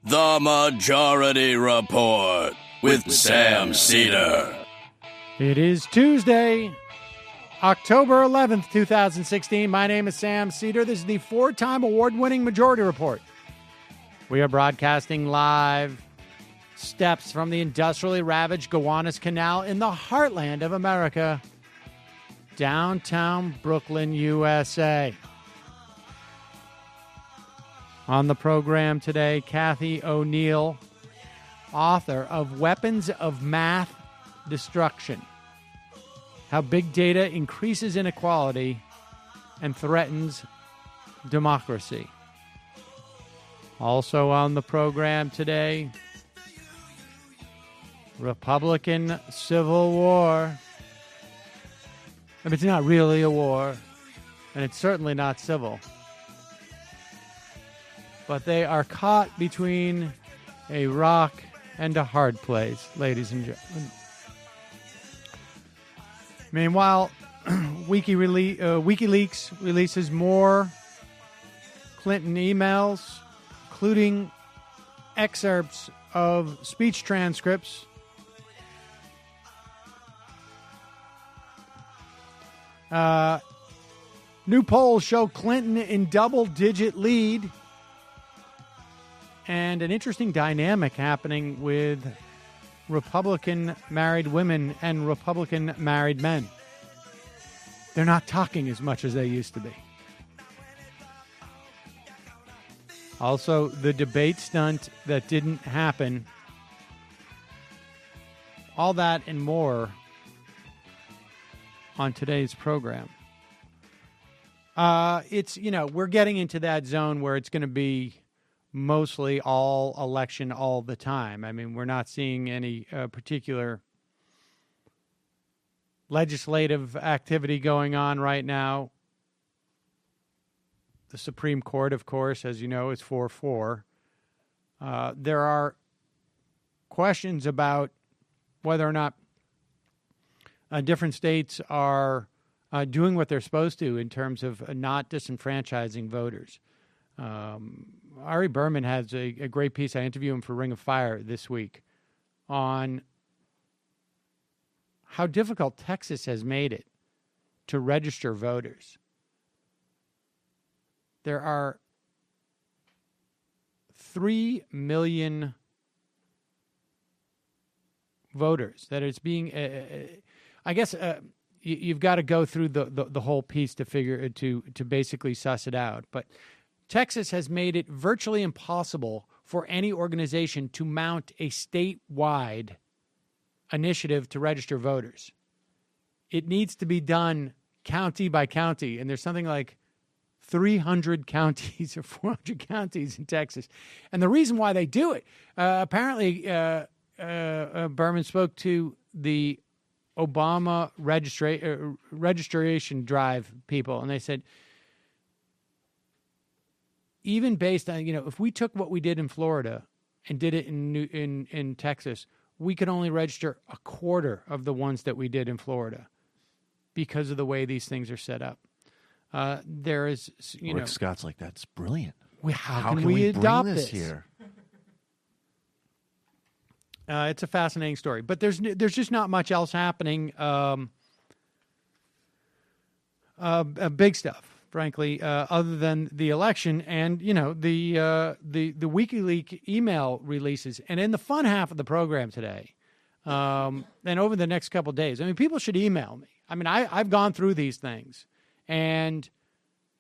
The Majority Report with Sam Cedar. It is Tuesday, October 11th, 2016. My name is Sam Cedar. This is the four-time award-winning Majority Report. We are broadcasting live steps from the industrially ravaged Gowanus Canal in the heartland of America, downtown Brooklyn, USA. On the program today, Cathy O'Neil, author of Weapons of Math Destruction: How Big Data Increases Inequality and Threatens Democracy. Also on the program today, Republican Civil War. I mean, it's not really a war, and it's certainly not civil. But they are caught between a rock and a hard place, ladies and gentlemen. Meanwhile, WikiLeaks releases more Clinton emails, including excerpts of speech transcripts. New polls show Clinton in double-digit lead. And an interesting dynamic happening with Republican married women and Republican married men. They're not talking as much as they used to be. Also, the debate stunt that didn't happen. All that and more on today's program. We're getting into that zone where it's going to be mostly all election all the time. I mean, we're not seeing any particular legislative activity going on right now. The Supreme Court, of course, as you know, is 4-4. There are questions about whether or not different states are doing what they're supposed to in terms of not disenfranchising voters. Ari Berman has a great piece. I interviewed him for Ring of Fire this week on how difficult Texas has made it to register voters. There are 3 million voters that is being, you've got to go through the whole piece to figure to basically suss it out. But Texas has made it virtually impossible for any organization to mount a statewide initiative to register voters. It needs to be done county by county, and there's something like 300 counties or 400 counties in Texas. And the reason why they do it, apparently Berman spoke to the Obama registration drive people, and they said, even based on, if we took what we did in Florida and did it in Texas, we could only register a quarter of the ones that we did in Florida because of the way these things are set up. There is, Rick Scott's like, that's brilliant. How can we adopt bring this this here? It's a fascinating story, but there's just not much else happening. Big stuff. Frankly, other than the election and, the WikiLeaks email releases. And in the fun half of the program today, and over the next couple of days, people should email me. I've gone through these things. And,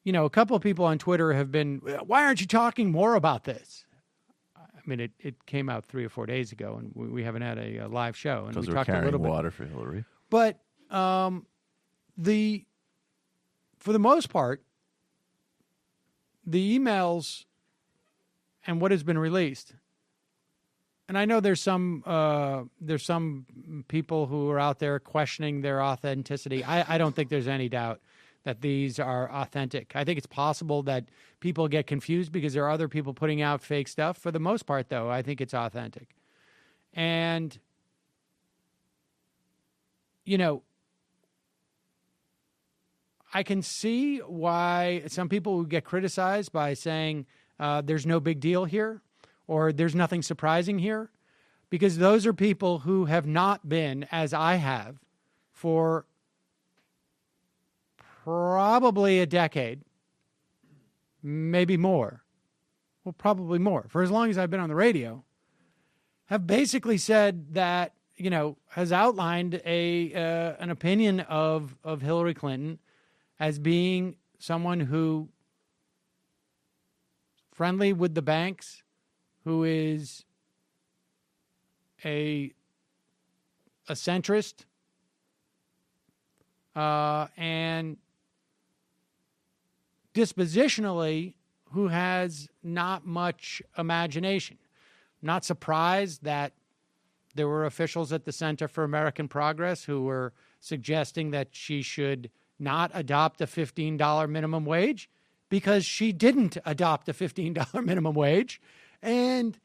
a couple of people on Twitter have been, why aren't you talking more about this? It came out 3 or 4 days ago, and we haven't had a live show. And because we we're talked a little bit. water for Hillary. But for the most part, the emails and what has been released, and I know there's some people who are out there questioning their authenticity. I don't think there's any doubt that these are authentic. I think it's possible that people get confused because there are other people putting out fake stuff. For the most part, though, I think it's authentic. And, I can see why some people would get criticized by saying there's no big deal here. or there's nothing surprising here, because those are people who have not been, as I have, for probably a decade, maybe more. Well, probably more. For as long as I've been on the radio, have basically said that, has outlined an opinion of Hillary Clinton as being someone who friendly with the banks, who is a centrist, and dispositionally who has not much imagination. Not surprised that there were officials at the Center for American Progress who were suggesting that she should not adopt a $15 minimum wage, because she didn't adopt a $15 minimum wage. And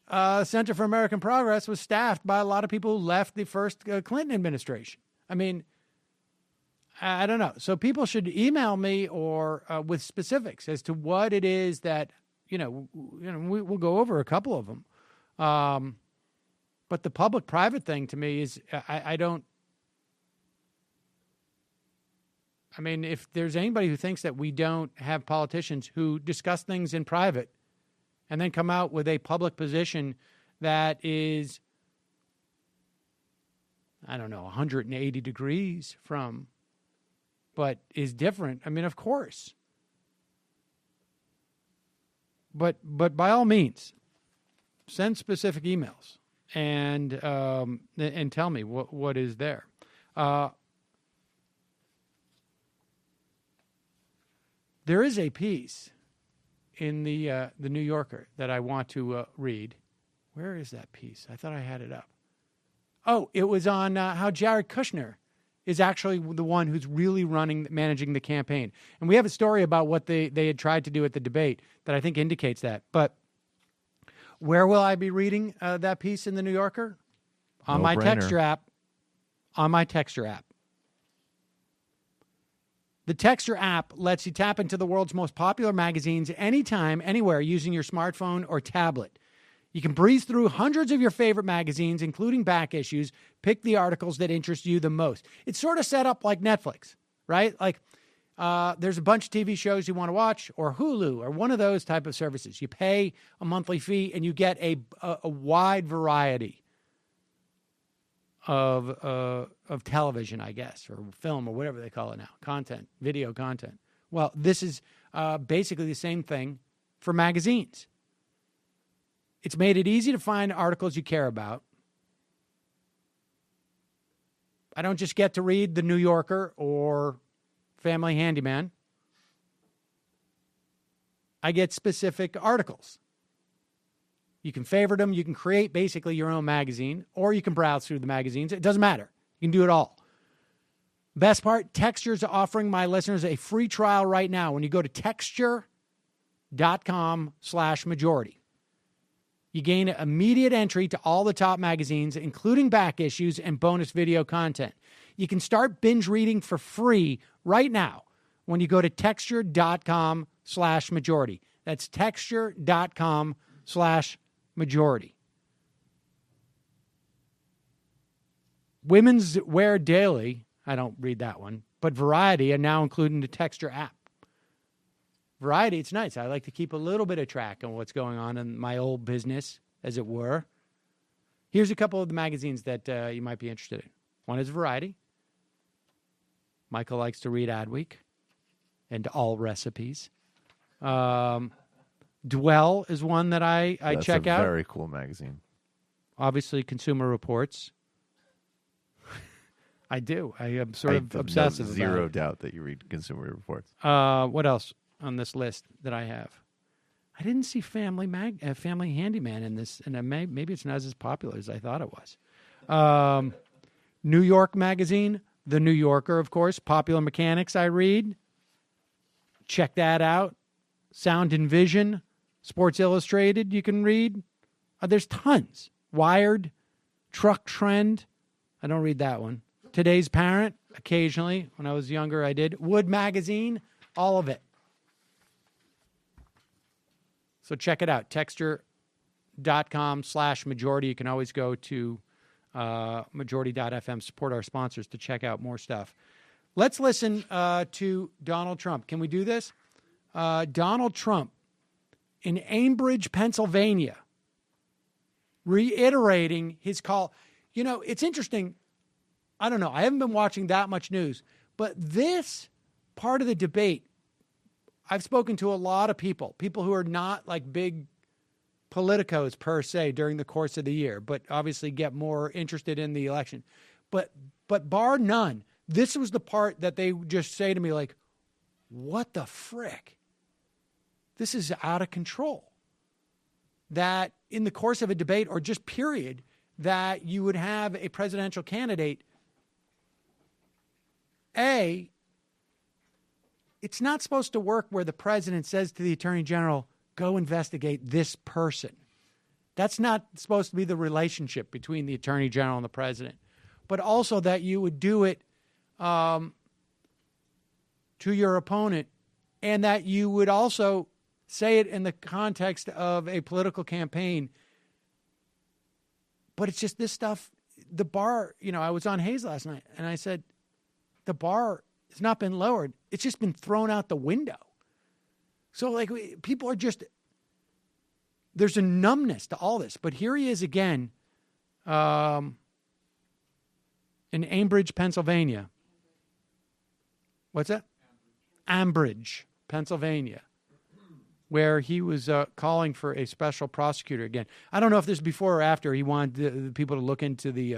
Center for American Progress was staffed by a lot of people who left the first Clinton administration. I mean, I don't know. So people should email me or with specifics as to what it is that, we'll go over a couple of them. But the public-private thing to me is if there's anybody who thinks that we don't have politicians who discuss things in private and then come out with a public position that is, 180 degrees from, but is different, of course. But by all means, send specific emails and tell me what is there. There is a piece in the New Yorker that I want to read. Where is that piece? I thought I had it up. Oh, it was on how Jared Kushner is actually the one who's really managing the campaign. And we have a story about what they had tried to do at the debate that I think indicates that. But where will I be reading that piece in the New Yorker? On my Texture app. On my Texture app. The Texture app lets you tap into the world's most popular magazines anytime, anywhere, using your smartphone or tablet. You can breeze through hundreds of your favorite magazines, including back issues, pick the articles that interest you the most. It's sort of set up like Netflix, right? Like there's a bunch of TV shows you want to watch, or Hulu, or one of those type of services. You pay a monthly fee, and you get a wide variety of television, I guess, or film, or whatever they call it now, content, video content. Well, this is basically the same thing for magazines. It's made it easy to find articles you care about. I don't just get to read The New Yorker or Family Handyman. I get specific articles. You can favorite them. You can create basically your own magazine, or you can browse through the magazines. It doesn't matter. You can do it all. Best part, Texture's offering my listeners a free trial right now when you go to texture.com/majority. You gain immediate entry to all the top magazines, including back issues and bonus video content. You can start binge reading for free right now when you go to texture.com/majority. That's texture.com/majority. Women's Wear Daily, I don't read that one, but Variety are now including the Texture app. Variety, it's nice. I like to keep a little bit of track on what's going on in my old business, as it were. Here's a couple of the magazines that you might be interested in. One is Variety. Michael likes to read Adweek and All Recipes. Dwell is one that I check out. That's a very cool magazine. Obviously, Consumer Reports. I do. I am sort of obsessive about it. Zero doubt that you read Consumer Reports. What else on this list that I have? I didn't see Family Handyman in this, and maybe it's not as popular as I thought it was. New York Magazine, The New Yorker, of course. Popular Mechanics I read. Check that out. Sound and Vision, Sports Illustrated you can read. There's tons. Wired, Truck Trend. I don't read that one. Today's Parent, occasionally. When I was younger, I did. Wood Magazine, all of it. So check it out, texture.com/majority. You can always go to majority.fm, support our sponsors to check out more stuff. Let's listen to Donald Trump. Can we do this? Donald Trump in Ambridge, Pennsylvania, reiterating his call. You know, it's interesting. I don't know. I haven't been watching that much news, but this part of the debate, I've spoken to a lot of people who are not like big politicos per se during the course of the year, but obviously get more interested in the election. But bar none, this was the part that they just say to me like, what the frick? This is out of control. That in the course of a debate or just period, that you would have a presidential candidate, it's not supposed to work where the president says to the attorney general, go investigate this person. That's not supposed to be the relationship between the attorney general and the president. But also that you would do it to your opponent, and that you would also say it in the context of a political campaign. But it's just this stuff, the bar, I was on Hayes last night, and I said, the bar has not been lowered. It's just been thrown out the window. So, like, people are just, there's a numbness to all this. But here he is again in Ambridge, Pennsylvania. What's that? Ambridge, Pennsylvania, where he was calling for a special prosecutor again. I don't know if this is before or after he wanted the people to look into the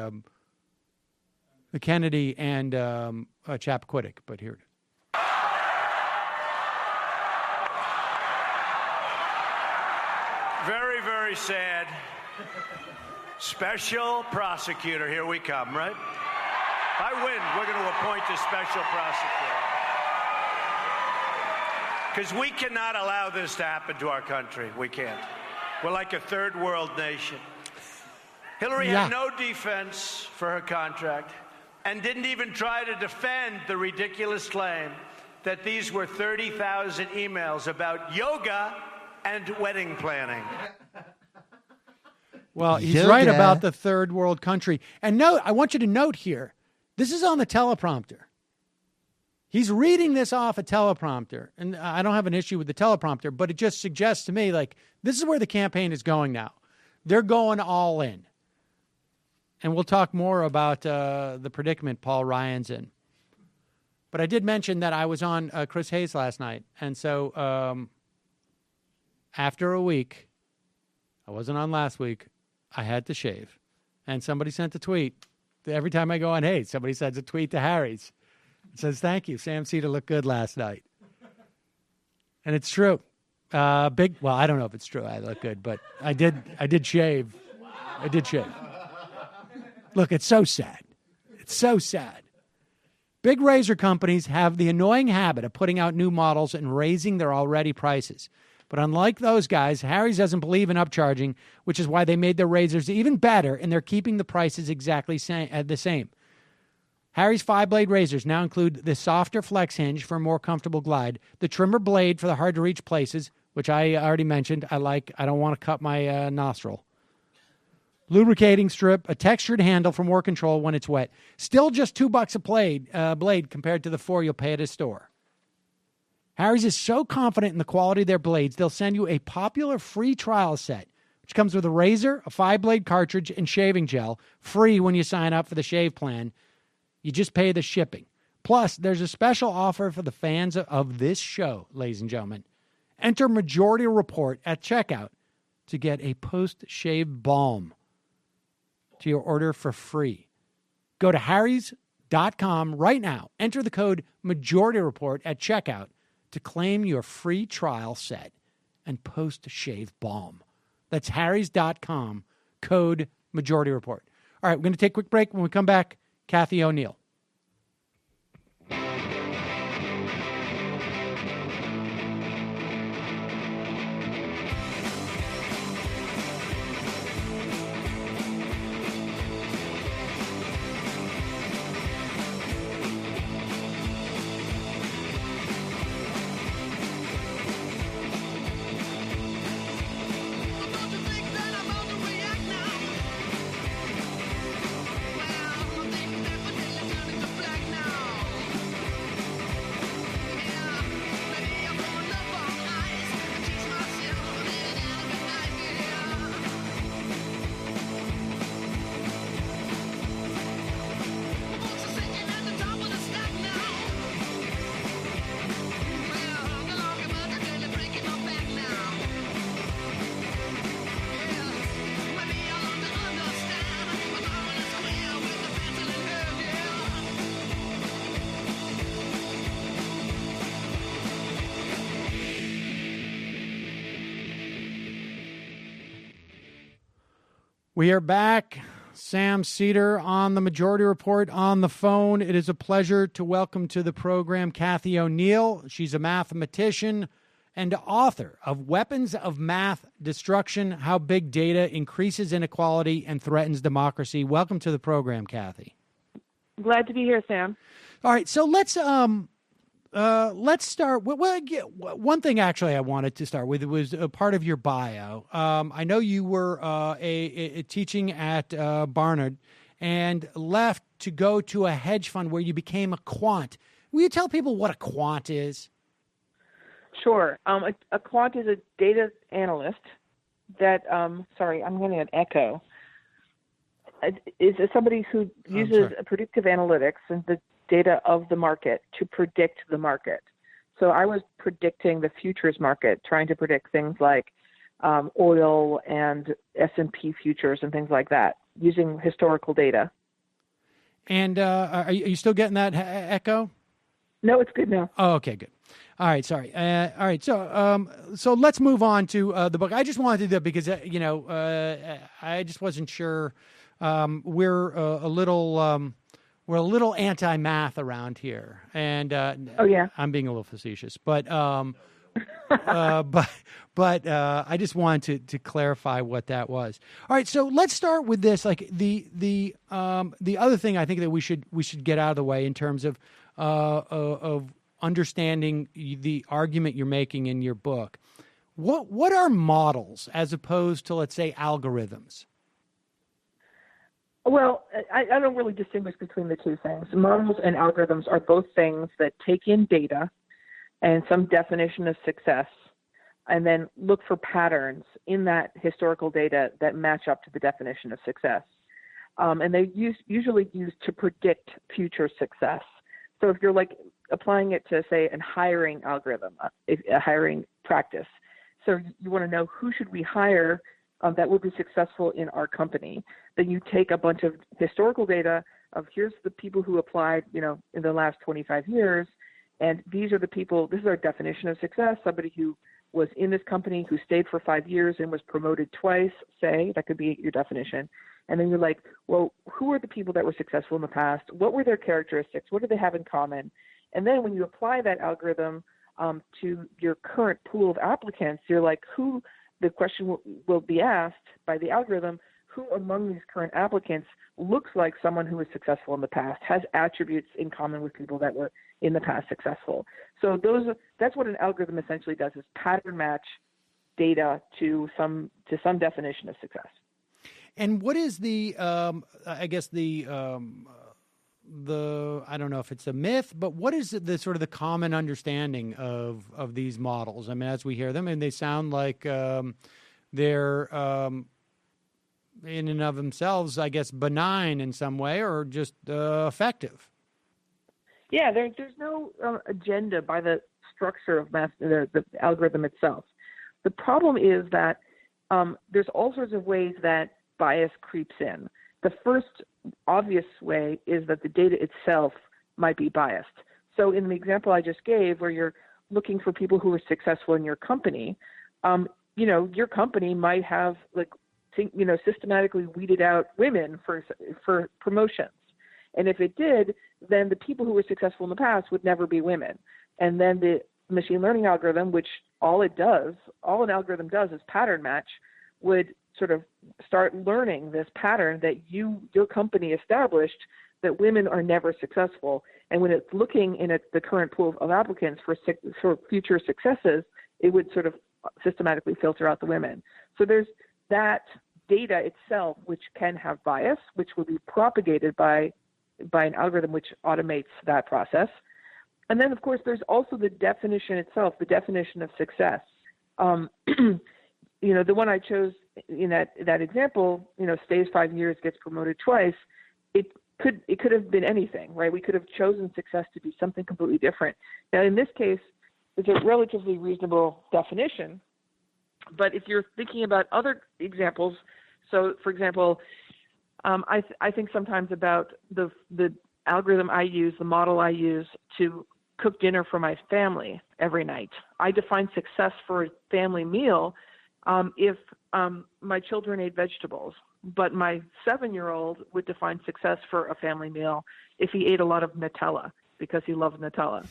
Hannity and Chappaquiddick, but here it is. Very, very sad. Special prosecutor, here we come, right? If I win, we're going to appoint a special prosecutor. Because we cannot allow this to happen to our country. We can't. We're like a third world nation. Hillary had no defense for her contract and didn't even try to defend the ridiculous claim that these were 30,000 emails about yoga and wedding planning. Well, he's right about the third world country. And note, I want you to note here, this is on the teleprompter. He's reading this off a teleprompter, and I don't have an issue with the teleprompter, but it just suggests to me, like, this is where the campaign is going now. They're going all in. And we'll talk more about the predicament Paul Ryan's in. But I did mention that I was on Chris Hayes last night, and so after a week, I wasn't on last week, I had to shave. And somebody sent a tweet. Every time I go on Hayes, somebody sends a tweet to Harry's. It says, thank you, Sam Cedar looked good last night. And it's true. Well, I don't know if it's true I look good, but I did shave. I did shave. Look, it's so sad. It's so sad. Big razor companies have the annoying habit of putting out new models and raising their already prices. But unlike those guys, Harry's doesn't believe in upcharging, which is why they made their razors even better, and they're keeping the prices exactly the same. Harry's 5-blade razors now include the softer flex hinge for a more comfortable glide, the trimmer blade for the hard-to-reach places, which I already mentioned. I don't want to cut my nostril. Lubricating strip, a textured handle for more control when it's wet. Still just $2 a blade compared to the $4 you'll pay at a store. Harry's is so confident in the quality of their blades, they'll send you a popular free trial set, which comes with a razor, a 5-blade cartridge, and shaving gel, free when you sign up for the shave plan. You just pay the shipping. Plus, there's a special offer for the fans of this show, ladies and gentlemen. Enter Majority Report at checkout to get a post-shave balm to your order for free. Go to harrys.com right now. Enter the code Majority Report at checkout to claim your free trial set and post-shave balm. That's harrys.com, code Majority Report. All right, we're going to take a quick break. When we come back, Cathy O'Neil. We are back. Sam Seder on the Majority Report on the phone. It is a pleasure to welcome to the program Cathy O'Neil. She's a mathematician and author of Weapons of Math Destruction, How Big Data Increases Inequality and Threatens Democracy. Welcome to the program, Cathy. Glad to be here, Sam. All right, so let's start. Well, one thing actually I wanted to start with was a part of your bio. I know you were a teaching at Barnard and left to go to a hedge fund where you became a quant. Will you tell people what a quant is? Sure. A quant is a data analyst that, sorry, I'm getting an echo, is somebody who uses predictive analytics and the data of the market to predict the market. So I was predicting the futures market, trying to predict things like oil and S&P futures and things like that using historical data. And are you still getting that echo? No, it's good now. Oh, okay, good. All right, sorry. All right, so let's move on to the book. I just wanted to do that because I just wasn't sure. We're a little anti-math around here, and I'm being a little facetious, but I just wanted to clarify what that was. All right, so let's start with this. Like the other thing I think that we should get out of the way in terms of understanding the argument you're making in your book. What are models as opposed to, let's say, algorithms? Well, I don't really distinguish between the two things. Models and algorithms are both things that take in data and some definition of success and then look for patterns in that historical data that match up to the definition of success. And they're usually used to predict future success. So if you're like applying it to, say, a hiring algorithm, a hiring practice, so you want to know who should we hire that will be successful in our company. Then you take a bunch of historical data of here's the people who applied, in the last 25 years, and these are the people, this is our definition of success, somebody who was in this company, who stayed for 5 years and was promoted twice, say, that could be your definition. And then you're like, well, who are the people that were successful in the past? What were their characteristics? What do they have in common? And then when you apply that algorithm to your current pool of applicants, you're like, the question will be asked by the algorithm, who among these current applicants looks like someone who was successful in the past, has attributes in common with people that were in the past successful. So that's what an algorithm essentially does, is pattern match data to some definition of success. And what is the I don't know if it's a myth, but what is the sort of the common understanding of these models? I mean, as we hear them, and they sound like they're in and of themselves, I guess, benign in some way, or just effective. Yeah, there's no agenda by the structure of the algorithm itself. The problem is that there's all sorts of ways that bias creeps in. The first obvious way is that the data itself might be biased. So in the example I just gave, where you're looking for people who are successful in your company, your company might have systematically weeded out women for promotions. And if it did, then the people who were successful in the past would never be women. And then the machine learning algorithm, which all an algorithm does is pattern match, would sort of start learning this pattern that your company established, that women are never successful. And when it's looking in the current pool of applicants for future successes, it would sort of systematically filter out the women. So there's that data itself, which can have bias, which will be propagated by an algorithm which automates that process. And then, of course, there's also the definition itself, the definition of success. The one I chose in that example, stays 5 years, gets promoted twice. It could have been anything, right? We could have chosen success to be something completely different. Now, in this case, it's a relatively reasonable definition. But if you're thinking about other examples, so for example, I think sometimes about the algorithm I use, the model I use to cook dinner for my family every night. I define success for a family meal if my children ate vegetables, but my 7-year-old would define success for a family meal if he ate a lot of Nutella because he loved Nutella.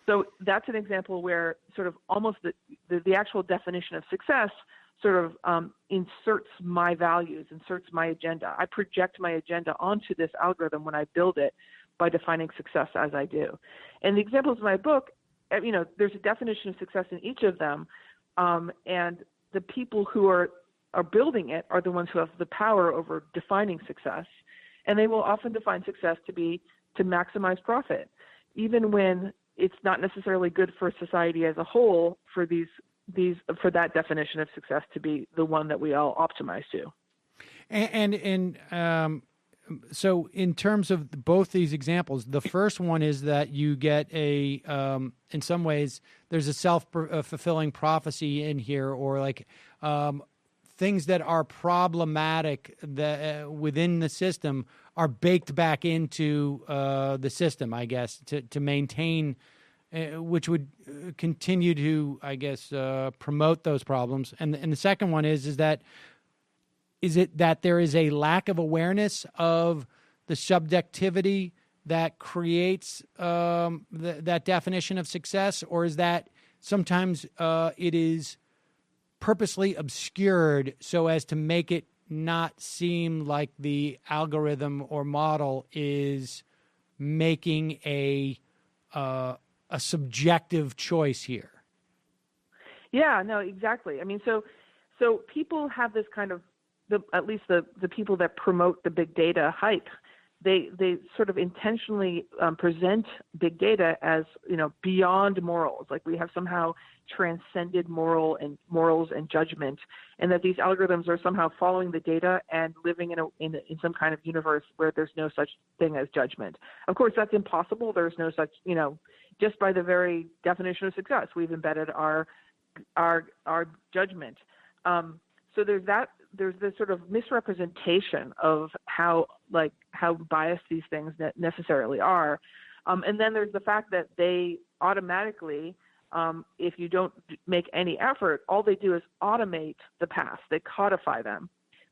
So that's an example where sort of almost the actual definition of success sort of inserts my values, inserts my agenda. I project my agenda onto this algorithm when I build it by defining success as I do. And the examples in my book, there's a definition of success in each of them, and the people who are building it are the ones who have the power over defining success, and they will often define success to maximize profit, even when it's not necessarily good for society as a whole for for that definition of success to be the one that we all optimize to. So in terms of both these examples, the first one is that you get in some ways, there's a self-fulfilling prophecy in here, or like things that are problematic within the system are baked back into the system, I guess, to maintain, which would continue to, I guess, promote those problems. And the second one is it that there is a lack of awareness of the subjectivity that creates that definition of success, or is that sometimes it is purposely obscured so as to make it not seem like the algorithm or model is making a subjective choice here? Yeah, no, exactly. I mean, so people have this kind of, at least the people that promote the big data hype, they sort of intentionally present big data as, beyond morals, like we have somehow transcended morals and judgment, and that these algorithms are somehow following the data and living in some kind of universe where there's no such thing as judgment. Of course, that's impossible. There's no such, just by the very definition of success, we've embedded our judgment. So there's this sort of misrepresentation of how biased these things necessarily are. And then there's the fact that they automatically, if you don't make any effort, all they do is automate the past. They codify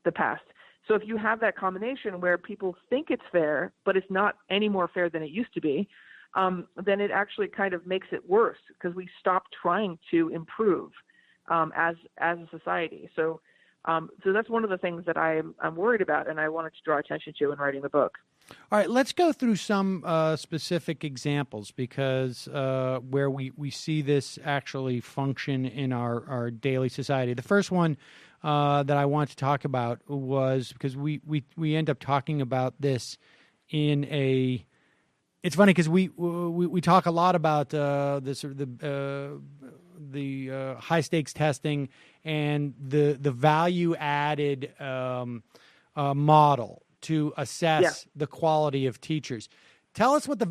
the past. So if you have that combination where people think it's fair, but it's not any more fair than it used to be, then it actually kind of makes it worse because we stop trying to improve as a society. So that's one of the things that I'm worried about, and I wanted to draw attention to in writing the book. All right, let's go through some specific examples because where we see this actually function in our daily society. The first one that I want to talk about was because we end up talking about this in a. It's funny because we talk a lot about the high stakes testing and the value added model to assess the quality of teachers. Tell us what the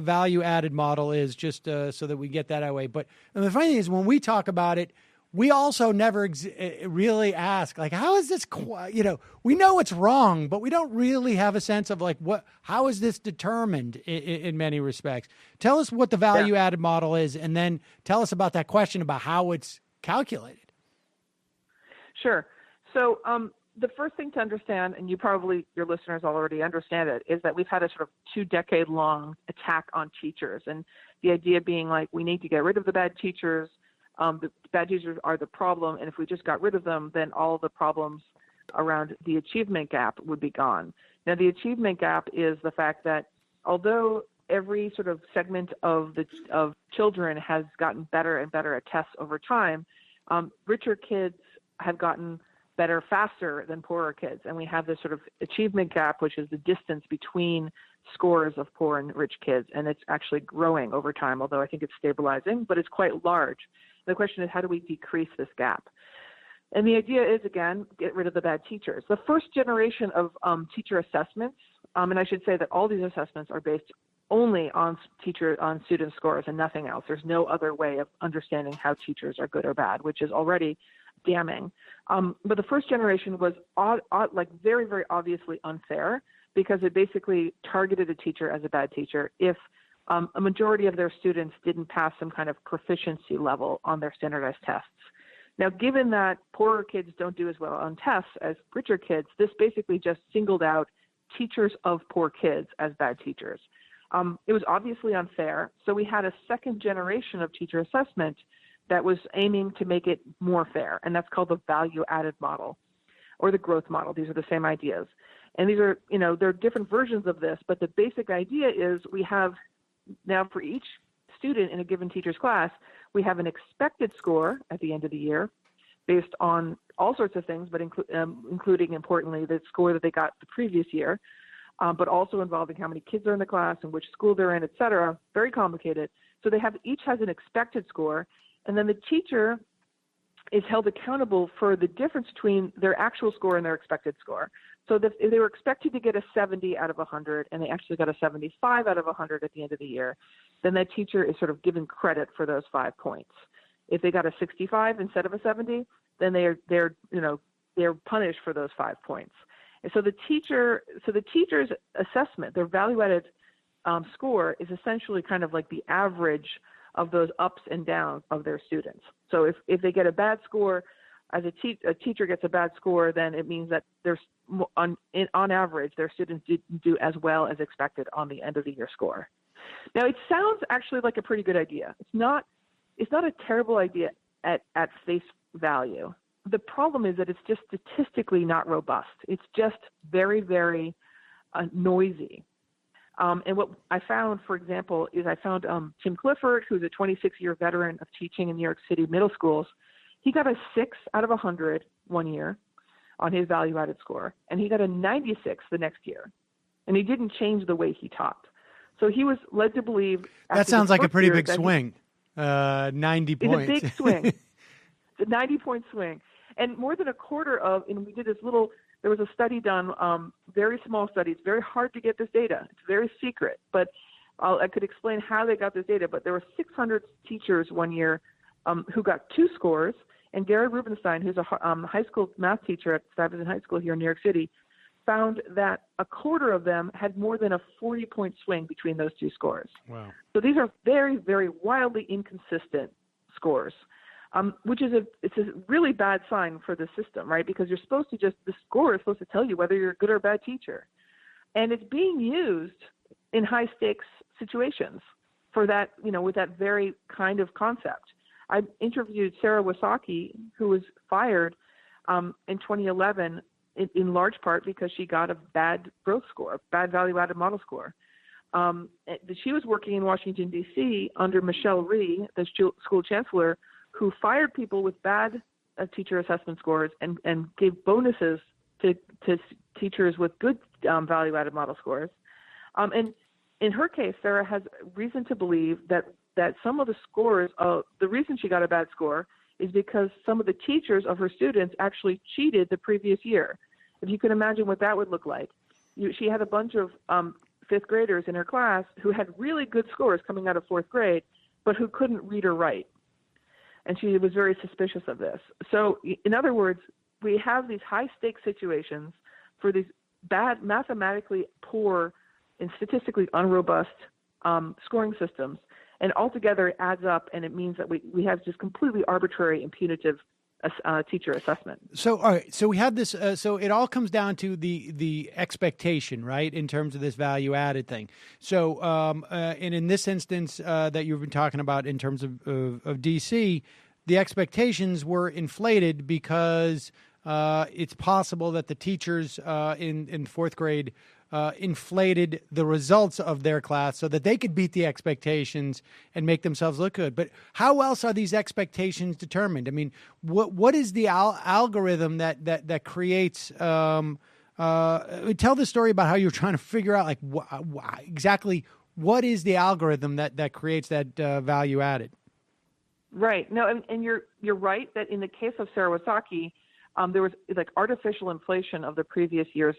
value added model is, just so that we get that out of the way. But the funny thing is, when we talk about it, we also never really ask, like, how is this, we know it's wrong, but we don't really have a sense of how is this determined in many respects. Tell us what the value added model is, and then tell us about that question about how it's calculated. Sure. So the first thing to understand, and your listeners already understand it, is that we've had a sort of 2-decade-long attack on teachers. And the idea being we need to get rid of the bad teachers. The bad teachers are the problem, and if we just got rid of them, then all the problems around the achievement gap would be gone. Now, the achievement gap is the fact that although every sort of segment of children has gotten better and better at tests over time, richer kids have gotten better faster than poorer kids, and we have this sort of achievement gap, which is the distance between scores of poor and rich kids, and it's actually growing over time, although I think it's stabilizing, but it's quite large. The question is, how do we decrease this gap? And the idea is, again, get rid of the bad teachers. The first generation of teacher assessments, and I should say that all these assessments are based only on student scores and nothing else. There's no other way of understanding how teachers are good or bad, which is already damning. But the first generation was very, very obviously unfair because it basically targeted a teacher as a bad teacher if a majority of their students didn't pass some kind of proficiency level on their standardized tests. Now, given that poorer kids don't do as well on tests as richer kids, this basically just singled out teachers of poor kids as bad teachers. It was obviously unfair, so we had a second generation of teacher assessment that was aiming to make it more fair, and that's called the value-added model or the growth model. These are the same ideas. And these are, there are different versions of this, but the basic idea is we have now for each student in a given teacher's class, we have an expected score at the end of the year based on all sorts of things, but including, importantly, the score that they got the previous year, but also involving how many kids are in the class and which school they're in, et cetera. Very complicated. So each has an expected score, and then the teacher is held accountable for the difference between their actual score and their expected score. So that if they were expected to get a 70 out of 100 and they actually got a 75 out of 100 at the end of the year, then that teacher is sort of given credit for those 5 points. If they got a 65 instead of a 70, then they're punished for those 5 points. And so the teacher's assessment, their value-added score, is essentially kind of like the average of those ups and downs of their students. So if they get a bad score, as a teacher gets a bad score, then it means that there's on average their students didn't do as well as expected on the end of the year score. Now it sounds actually like a pretty good idea. It's not a terrible idea at face value. The problem is that it's just statistically not robust. It's just very, very noisy. And what I found, for example, is Tim Clifford, who's a 26-year veteran of teaching in New York City middle schools. He got a 6 out of 100 one year on his value-added score, and he got a 96 the next year. And he didn't change the way he taught. So he was led to believe... That sounds like a pretty big swing, 90 points. It's a big swing. It's a 90-point swing. And more than a quarter of, and we did this there was a study done, very small study. It's very hard to get this data. It's very secret, but I could explain how they got this data. But there were 600 teachers one year who got 2 scores, and Gary Rubenstein, who's a high school math teacher at Stuyvesant High School here in New York City, found that a quarter of them had more than a 40-point swing between those 2 scores. Wow. So these are very, very wildly inconsistent scores. Which is it's a really bad sign for the system, right? Because the score is supposed to tell you whether you're a good or a bad teacher. And it's being used in high stakes situations for that, with that very kind of concept. I interviewed Sarah Wasaki, who was fired in 2011 in large part because she got a bad growth score, bad value-added model score. She was working in Washington, D.C. under Michelle Rhee, the school chancellor, who fired people with bad teacher assessment scores and gave bonuses to teachers with good value-added model scores. And in her case, Sarah has reason to believe that some of the scores, the reason she got a bad score is because some of the teachers of her students actually cheated the previous year. If you can imagine what that would look like. She had a bunch of 5th graders in her class who had really good scores coming out of 4th grade, but who couldn't read or write. And she was very suspicious of this. So, in other words, we have these high-stakes situations for these bad, mathematically poor and statistically unrobust scoring systems. And altogether, it adds up, and it means that we have just completely arbitrary and punitive teacher assessment. So, all right. So we have this. So it all comes down to the expectation, right, in terms of this value-added thing. So, and in this instance that you've been talking about in terms of D.C., the expectations were inflated because it's possible that the teachers in 4th grade inflated the results of their class so that they could beat the expectations and make themselves look good. But how else are these expectations determined? I mean, what is the algorithm that creates? Tell the story about how you're trying to figure out exactly what is the algorithm that creates that value added. Right. No, and you're right that in the case of Sarah Wasaki, there was artificial inflation of the previous year's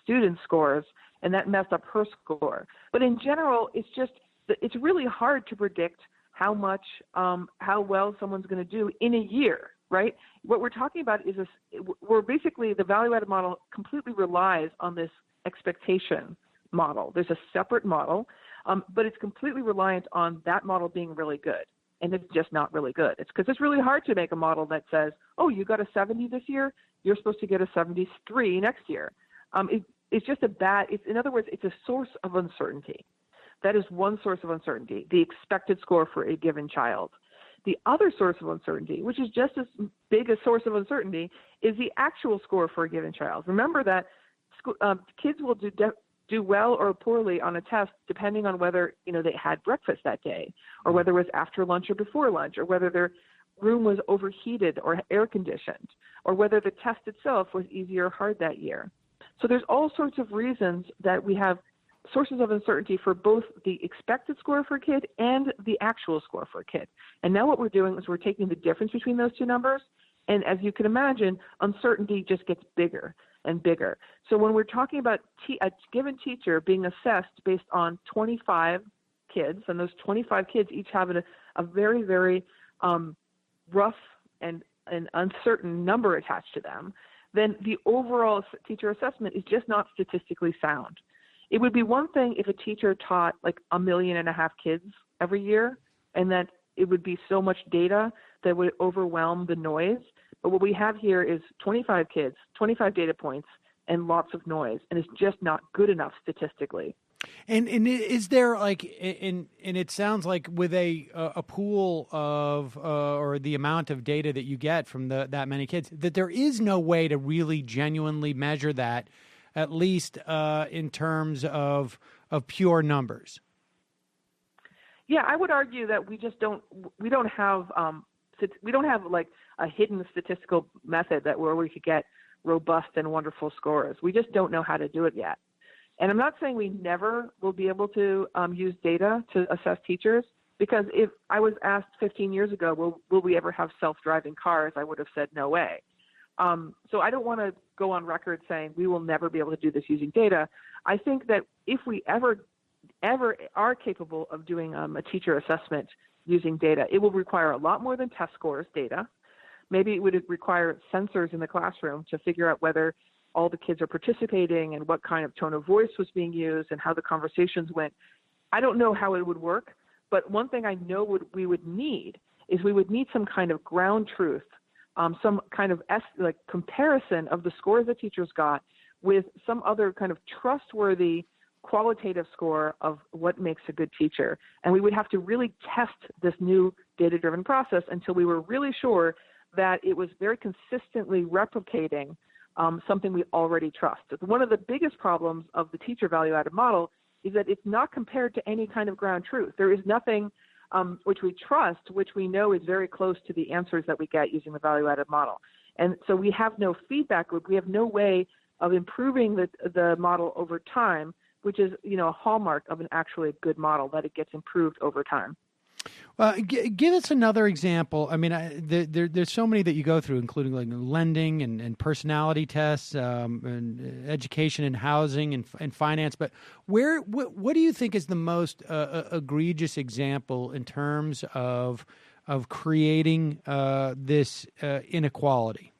student scores, and that messed up her score. But in general, it's really hard to predict how well someone's going to do in a year, right? What we're talking about is where basically the value-added model completely relies on this expectation model. There's a separate model, but it's completely reliant on that model being really good. and it's just not really good. It's because it's really hard to make a model that says, oh, you got a 70 this year, you're supposed to get a 73 next year. It's just in other words, it's a source of uncertainty. That is one source of uncertainty, the expected score for a given child. The other source of uncertainty, which is just as big a source of uncertainty, is the actual score for a given child. Remember that kids will do well or poorly on a test depending on whether they had breakfast that day, or whether it was after lunch or before lunch, or whether their room was overheated or air conditioned, or whether the test itself was easy or hard that year. So there's all sorts of reasons that we have sources of uncertainty for both the expected score for a kid and the actual score for a kid. And now what we're doing is we're taking the difference between those two numbers, and as you can imagine, uncertainty just gets bigger and bigger. So when we're talking about a given teacher being assessed based on 25 kids, and those 25 kids each have a very, very rough and uncertain number attached to them, then the overall teacher assessment is just not statistically sound. It would be one thing if a teacher taught like 1.5 million kids every year, and that it would be so much data that would overwhelm the noise. But what we have here is 25 kids, 25 data points, and lots of noise, and it's just not good enough statistically. And is there and it sounds like with a pool of or the amount of data that you get from that many kids, that there is no way to really genuinely measure that, at least in terms of pure numbers. Yeah, I would argue that we don't have like a hidden statistical method where we could get robust and wonderful scores. We just don't know how to do it yet. And I'm not saying we never will be able to use data to assess teachers, because if I was asked 15 years ago, will we ever have self-driving cars, I would have said no way. So I don't want to go on record saying we will never be able to do this using data. I think that if we ever are capable of doing a teacher assessment using data, it will require a lot more than test scores data. Maybe it would require sensors in the classroom to figure out whether all the kids are participating and what kind of tone of voice was being used and how the conversations went. I don't know how it would work, but one thing I know we would need is some kind of ground truth, some kind of comparison of the scores that teachers got with some other kind of trustworthy qualitative score of what makes a good teacher. And we would have to really test this new data-driven process until we were really sure that it was very consistently replicating something we already trust. One of the biggest problems of the teacher value-added model is that it's not compared to any kind of ground truth. There is nothing which we trust, which we know is very close to the answers that we get using the value-added model. And so we have no feedback loop. We have no way of improving the model over time, which is, a hallmark of an actually good model, that it gets improved over time. Give us another example. I mean, there's so many that you go through, including like lending and personality tests, and education and housing and finance. But what do you think is the most egregious example in terms of creating this inequality?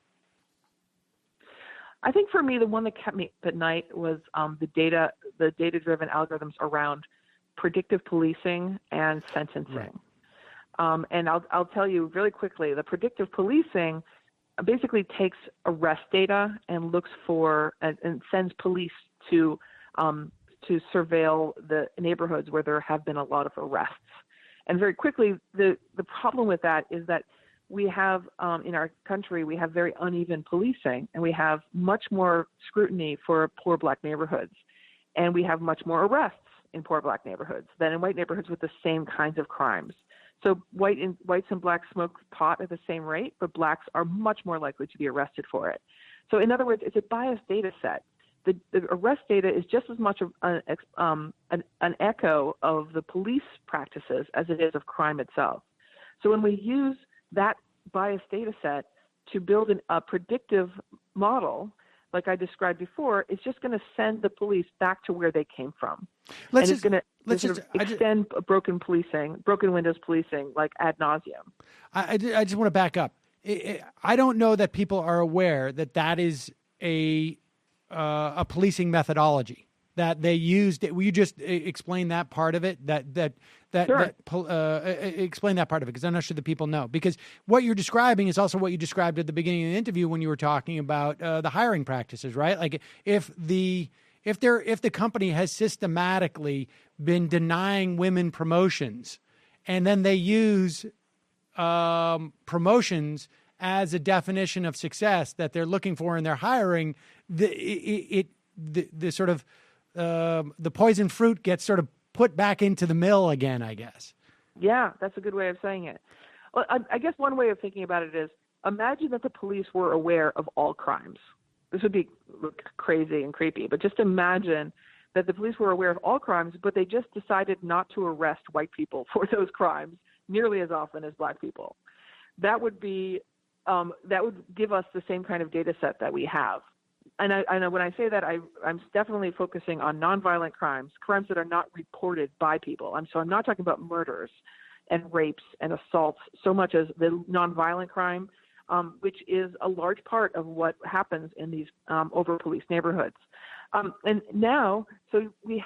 I think for me, the one that kept me up at night was the data-driven algorithms around predictive policing and sentencing. Right. And I'll tell you really quickly, the predictive policing basically takes arrest data and looks for and sends police to surveil the neighborhoods where there have been a lot of arrests. And very quickly, the problem with that is that we have in our country, we have very uneven policing, and we have much more scrutiny for poor Black neighborhoods, and we have much more arrests in poor Black neighborhoods than in white neighborhoods with the same kinds of crimes. So whites and Blacks smoke pot at the same rate, but Blacks are much more likely to be arrested for it. So in other words, it's a biased data set. The arrest data is just as much an echo of the police practices as it is of crime itself. So when we use that biased data set to build a predictive model, like I described before, it's just going to send the police back to where they came from. It's going to extend broken windows policing like ad nauseum. I just want to back up. I don't know that people are aware that is a policing methodology that they used. Will you just explain that part of it? That Sure. Explain that part of it, because I'm not sure the people know. Because what you're describing is also what you described at the beginning of the interview when you were talking about the hiring practices, right? Like if the company has systematically been denying women promotions, and then they use promotions as a definition of success that they're looking for in their hiring, the poison fruit gets sort of put back into the mill again, I guess. Yeah, that's a good way of saying it. Well, I guess one way of thinking about it is, imagine that the police were aware of all crimes. This would be crazy and creepy, but just imagine that the police were aware of all crimes, but they just decided not to arrest white people for those crimes nearly as often as black people. That would be that would give us the same kind of data set that we have. And I when I say that, I'm definitely focusing on nonviolent crimes that are not reported by people. So I'm not talking about murders and rapes and assaults so much as the nonviolent crime, which is a large part of what happens in these over-policed neighborhoods. And now, so we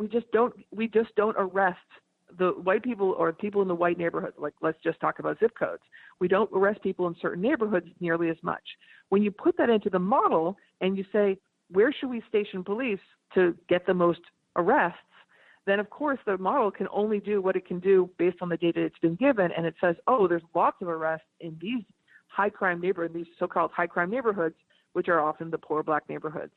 just don't arrest the white people or people in the white neighborhoods. Like, let's just talk about zip codes. We don't arrest people in certain neighborhoods nearly as much. When you put that into the model and you say, where should we station police to get the most arrests? Then of course the model can only do what it can do based on the data it's been given. And it says, oh, there's lots of arrests in these high crime neighborhoods, these so-called high crime neighborhoods, which are often the poor black neighborhoods.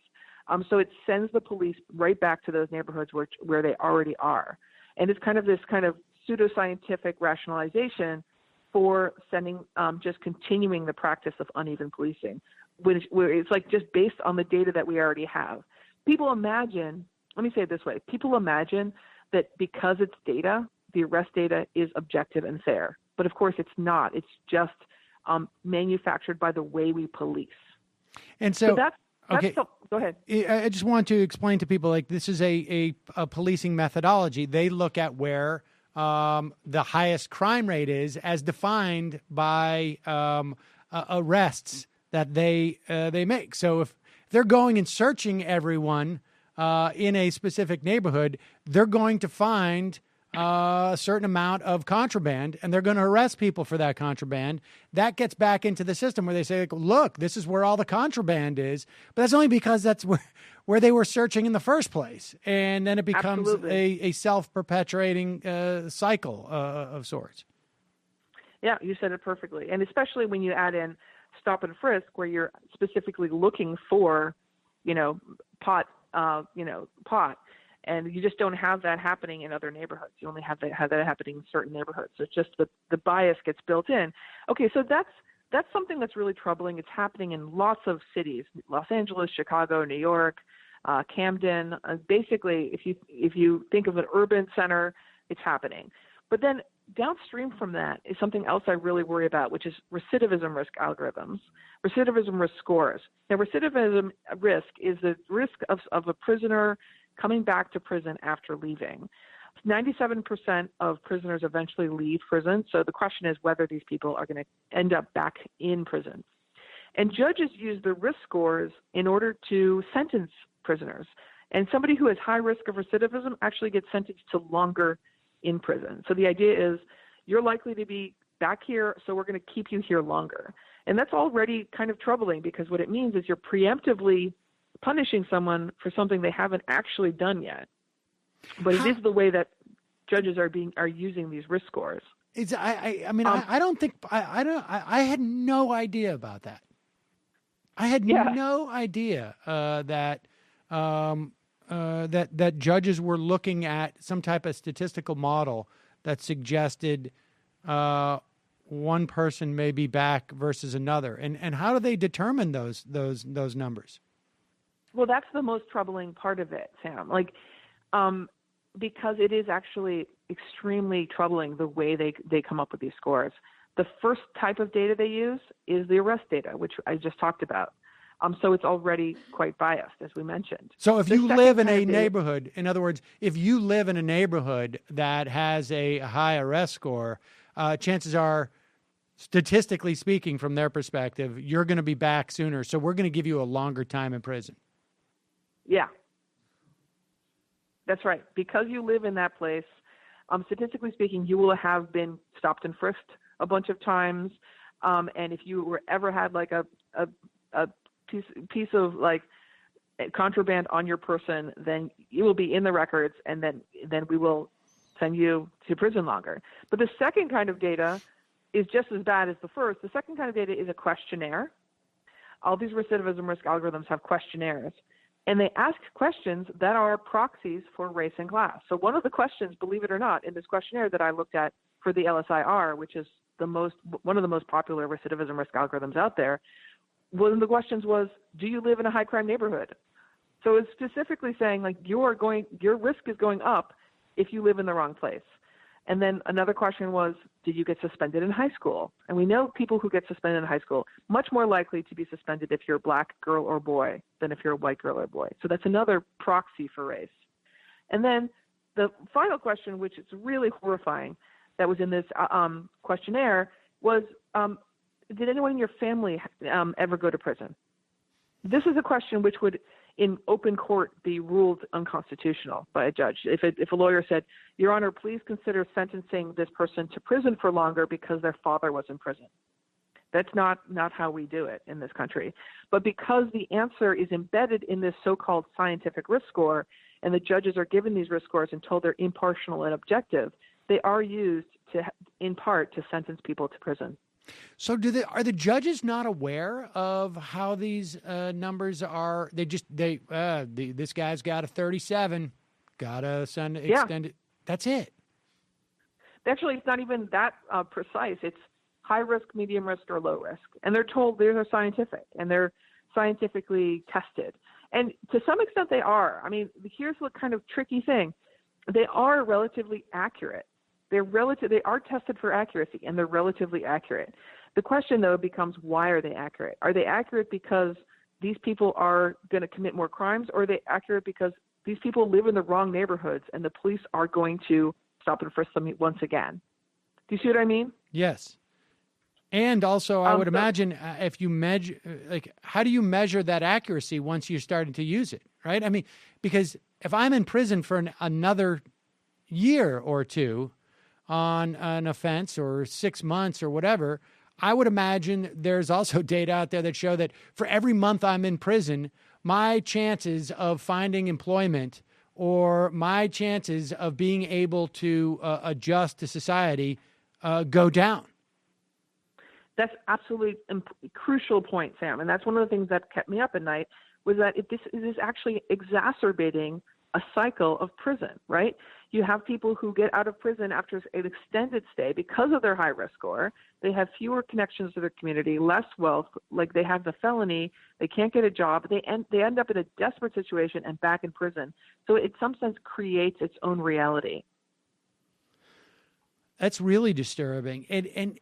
So it sends the police right back to those neighborhoods where they already are. And it's kind of this kind of pseudoscientific rationalization for just continuing the practice of uneven policing, where it's like just based on the data that we already have. People imagine, let me say it this way, people imagine that because it's data, the arrest data is objective and fair. But of course it's not. It's just manufactured by the way we police. And so that's okay. Go ahead. I just want to explain to people, like, this is a policing methodology. They look at where the highest crime rate is, as defined by arrests that they make. So if they're going and searching everyone in a specific neighborhood, they're going to find a certain amount of contraband, and they're going to arrest people for that contraband. That gets back into the system where they say, like, look, this is where all the contraband is. But that's only because that's where they were searching in the first place. And then it becomes a self-perpetuating cycle of sorts. Yeah, you said it perfectly. And especially when you add in stop and frisk, where you're specifically looking for, pot. And you just don't have that happening in other neighborhoods. You only have that happening in certain neighborhoods. So it's just the bias gets built in. Okay, so that's something that's really troubling. It's happening in lots of cities: Los Angeles, Chicago, New York, Camden. Basically, if you think of an urban center, it's happening. But then downstream from that is something else I really worry about, which is recidivism risk algorithms, recidivism risk scores. Now, recidivism risk is the risk of a prisoner coming back to prison after leaving. 97% of prisoners eventually leave prison. So the question is whether these people are going to end up back in prison. And judges use the risk scores in order to sentence prisoners. And somebody who has high risk of recidivism actually gets sentenced to longer in prison. So the idea is you're likely to be back here, so we're going to keep you here longer. And that's already kind of troubling, because what it means is you're preemptively punishing someone for something they haven't actually done yet. But it is the way that judges are using these risk scores. I had no idea about that. I had no idea that judges were looking at some type of statistical model that suggested one person may be back versus another. And how do they determine those numbers? Well, that's the most troubling part of it, Sam. Because it is actually extremely troubling the way they come up with these scores. The first type of data they use is the arrest data, which I just talked about. So it's already quite biased, as we mentioned. So if you live in a neighborhood, in other words, if you live in a neighborhood that has a high arrest score, chances are, statistically speaking, from their perspective, you're going to be back sooner. So we're going to give you a longer time in prison. Yeah, that's right. Because you live in that place, Statistically speaking, you will have been stopped and frisked a bunch of times. And if you were ever had like a piece of like contraband on your person, then you will be in the records, and then we will send you to prison longer. But the second kind of data is just as bad as the first. The second kind of data is a questionnaire. All these recidivism risk algorithms have questionnaires, and they ask questions that are proxies for race and class. So one of the questions, believe it or not, in this questionnaire that I looked at for the LSIR, which is one of the most popular recidivism risk algorithms out there, one of the questions was, do you live in a high crime neighborhood? So it's specifically saying like your risk is going up if you live in the wrong place. And then another question was, did you get suspended in high school? And we know people who get suspended in high school much more likely to be suspended if you're a black girl or boy than if you're a white girl or boy. So that's another proxy for race. And then the final question, which is really horrifying, that was in this questionnaire was, did anyone in your family ever go to prison? This is a question which would, in open court, be ruled unconstitutional by a judge. If a lawyer said, Your Honor, please consider sentencing this person to prison for longer because their father was in prison. That's not how we do it in this country. But because the answer is embedded in this so-called scientific risk score, and the judges are given these risk scores and told they're impartial and objective, they are used in part to sentence people to prison. So are the judges not aware of how these numbers are? This guy's got a 37, gotta extend it. That's it. Actually, it's not even that precise. It's high risk, medium risk, or low risk. And they're told they're scientific and they're scientifically tested. And to some extent they are. I mean, here's the kind of tricky thing. They are relatively accurate. They are tested for accuracy, and they're relatively accurate. The question, though, becomes, why are they accurate? Are they accurate because these people are going to commit more crimes, or are they accurate because these people live in the wrong neighborhoods and the police are going to stop and frisk them once again? Do you see what I mean? Yes. And also, I would imagine if you measure, how do you measure that accuracy once you're starting to use it, right? I mean, because if I'm in prison for another year or two on an offense or 6 months or whatever, I would imagine there's also data out there that show that for every month I'm in prison, my chances of finding employment or my chances of being able to adjust to society go down. That's absolutely crucial point, Sam. And that's one of the things that kept me up at night, was that this is actually exacerbating a cycle of prison, right? You have people who get out of prison after an extended stay because of their high risk score. They have fewer connections to their community, less wealth, like they have the felony, they can't get a job, they end up in a desperate situation and back in prison. So it, in some sense, creates its own reality. That's really disturbing. And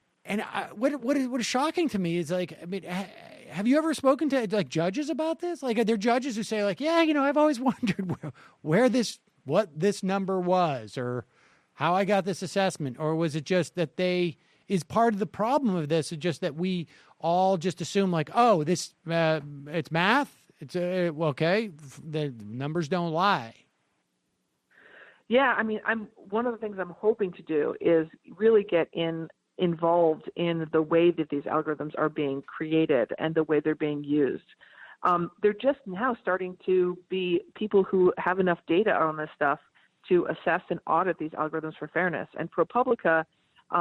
what is shocking to me is, like, I mean, have you ever spoken to like judges about this? Like, are there judges who say like, yeah, I've always wondered what this number was, or how I got this assessment, or was it just that is part of the problem of this? It's just that we all just assume like, oh, this it's math. It's okay. The numbers don't lie. Yeah, I mean, one of the things I'm hoping to do is really get involved in the way that these algorithms are being created and the way they're being used. They're just now starting to be people who have enough data on this stuff to assess and audit these algorithms for fairness. And ProPublica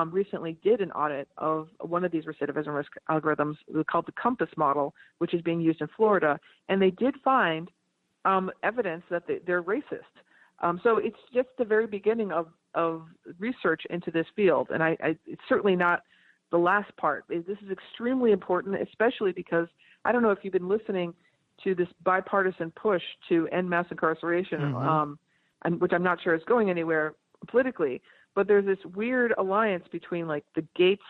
recently did an audit of one of these recidivism risk algorithms called the Compass model, which is being used in Florida. And they did find evidence that they're racist. So it's just the very beginning of research into this field. And it's certainly not the last part. This is extremely important, especially because I don't know if you've been listening to this bipartisan push to end mass incarceration, which I'm not sure is going anywhere politically, but there's this weird alliance between like the Gates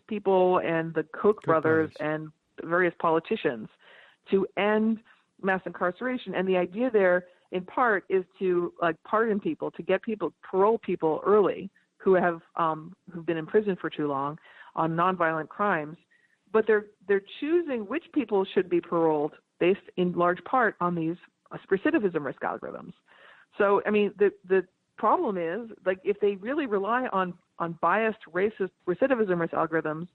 people and the Koch brothers and various politicians to end mass incarceration. And the idea there, in part, is to like pardon people, to get people, parole people early who have who've been in prison for too long on nonviolent crimes. But they're choosing which people should be paroled based in large part on these recidivism risk algorithms. So I mean, the problem is, like, if they really rely on biased, racist recidivism risk algorithms,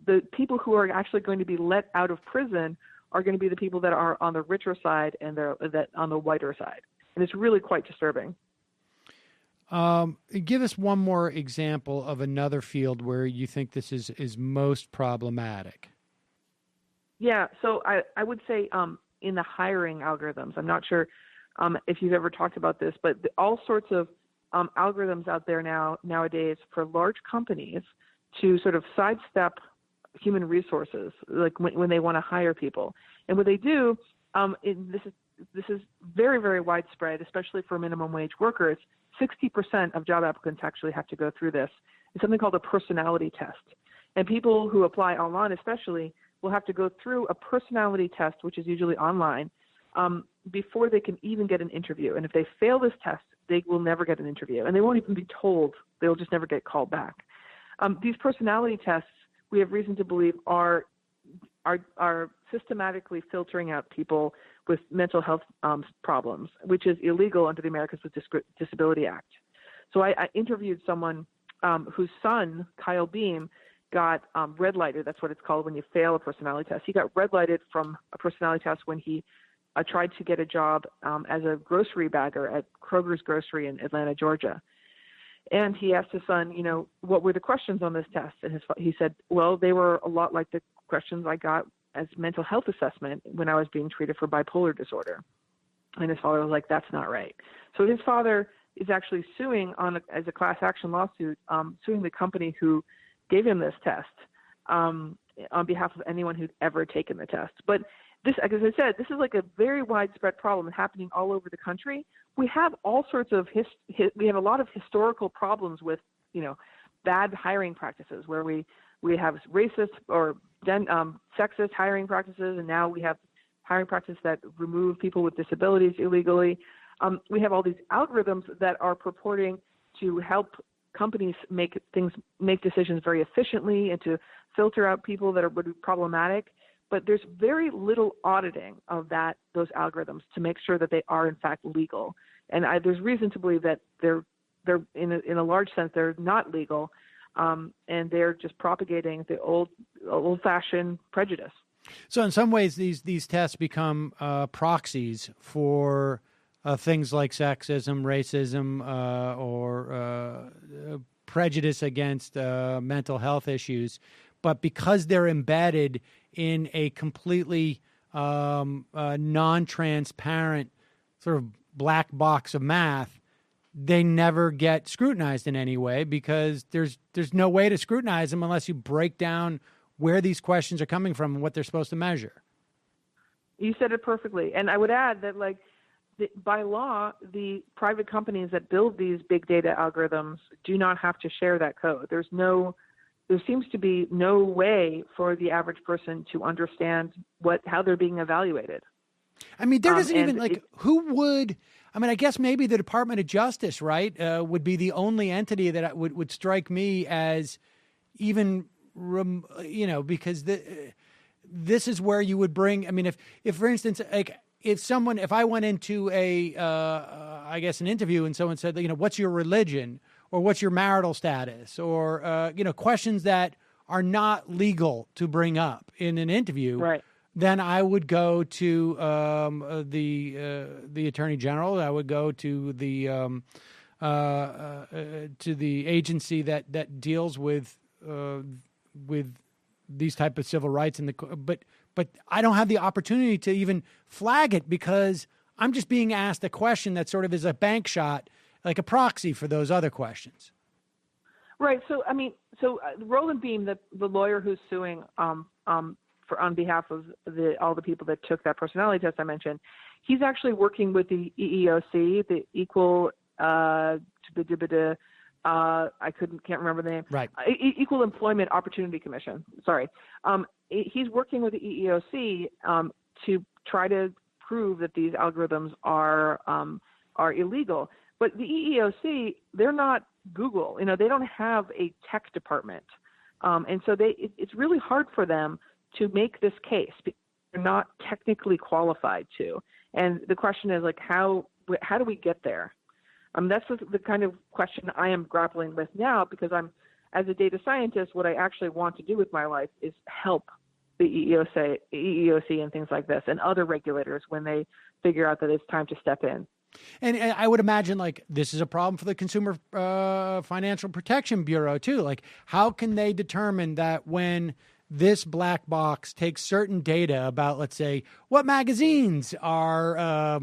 the people who are actually going to be let out of prison are going to be the people that are on the richer side and that on the whiter side. And it's really quite disturbing. Give us one more example of another field where you think this is most problematic. Yeah, so I would say in the hiring algorithms, I'm not sure if you've ever talked about this, but all sorts of algorithms out there nowadays for large companies to sort of sidestep human resources, like when they want to hire people. And what they do, this is very, very widespread, especially for minimum wage workers. 60% of job applicants actually have to go through this. It's something called a personality test. And people who apply online especially will have to go through a personality test, which is usually online, before they can even get an interview. And if they fail this test, they will never get an interview. And they won't even be told. They'll just never get called back. These personality tests, we have reason to believe, are systematically filtering out people with mental health problems, which is illegal under the Americans with Disability Act. So I interviewed someone whose son, Kyle Beam, got red lighted. That's what it's called when you fail a personality test. He got red lighted from a personality test when he tried to get a job as a grocery bagger at Kroger's Grocery in Atlanta, Georgia. And he asked his son, what were the questions on this test? And he said, well, they were a lot like the questions I got as mental health assessment when I was being treated for bipolar disorder. And his father was like, that's not right. So his father is actually suing as a class action lawsuit, suing the company who gave him this test on behalf of anyone who'd ever taken the test. But this, as I said, this is like a very widespread problem happening all over the country. We have all sorts of we have a lot of historical problems with, bad hiring practices where we have racist or sexist hiring practices, and now we have hiring practices that remove people with disabilities illegally. We have all these algorithms that are purporting to help companies make decisions very efficiently and to filter out people that would be problematic. But there's very little auditing of those algorithms to make sure that they are in fact legal. And there's reason to believe that they're in a large sense they're not legal, and they're just propagating the old-fashioned prejudice. So in some ways, these tests become proxies for things like sexism, racism, or prejudice against mental health issues. But because they're embedded in a completely non-transparent sort of black box of math, they never get scrutinized in any way because there's no way to scrutinize them unless you break down where these questions are coming from and what they're supposed to measure. You said it perfectly. And I would add that, by law, the private companies that build these big data algorithms do not have to share that code. There seems to be no way for the average person to understand how they're being evaluated. I mean, there doesn't even who would. I mean, I guess maybe the Department of Justice, right, would be the only entity that would strike me as even, because this is where you would bring. I mean, if for instance, if I went into an interview and someone said, what's your religion or what's your marital status or questions that are not legal to bring up in an interview, right? Then I would go to the Attorney General. I would go to the agency that deals with these type of civil rights. But I don't have the opportunity to even flag it because I'm just being asked a question that sort of is a bank shot, like a proxy for those other questions. Right. So Roland Beam, the lawyer who's suing on behalf of all the people that took that personality test I mentioned, he's actually working with the EEOC, the can't remember the name. Right. Equal Employment Opportunity Commission. Sorry. He's working with the EEOC to try to prove that these algorithms are illegal. But the EEOC, they're not Google. They don't have a tech department, and so it's really hard for them to make this case because they're not technically qualified to. And the question is how do we get there? That's the kind of question I am grappling with now, because as a data scientist, what I actually want to do with my life is help the EEOC and things like this and other regulators when they figure out that it's time to step in. And I would imagine, like, this is a problem for the Consumer Financial Protection Bureau, too. Like, how can they determine that when this black box takes certain data about, let's say, what magazines are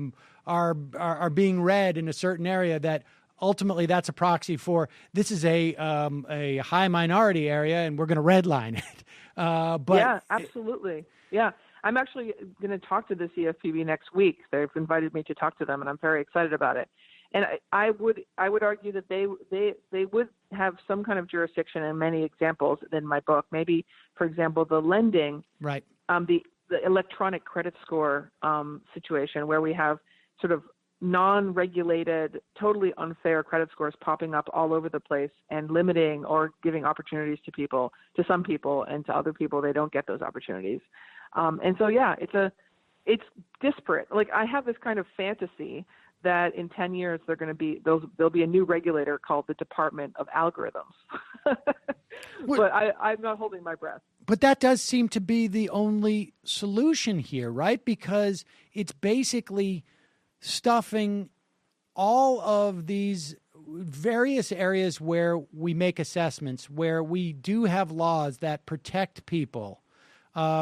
being read in a certain area, that ultimately that's a proxy for this is a high minority area and we're going to redline it. But yeah, absolutely. Yeah. I'm actually going to talk to the CFPB next week. They've invited me to talk to them, and I'm very excited about it. And I would argue that they would have some kind of jurisdiction in many examples in my book. Maybe, for example, the lending, right? The electronic credit score situation, where we have sort of non-regulated, totally unfair credit scores popping up all over the place and limiting or giving opportunities to some people, and to other people they don't get those opportunities. And so, yeah, it's disparate. Like, I have this kind of fantasy that in 10 years there'll be a new regulator called the Department of Algorithms. But I'm not holding my breath. But that does seem to be the only solution here, right? Because it's basically stuffing all of these various areas where we make assessments, where we do have laws that protect people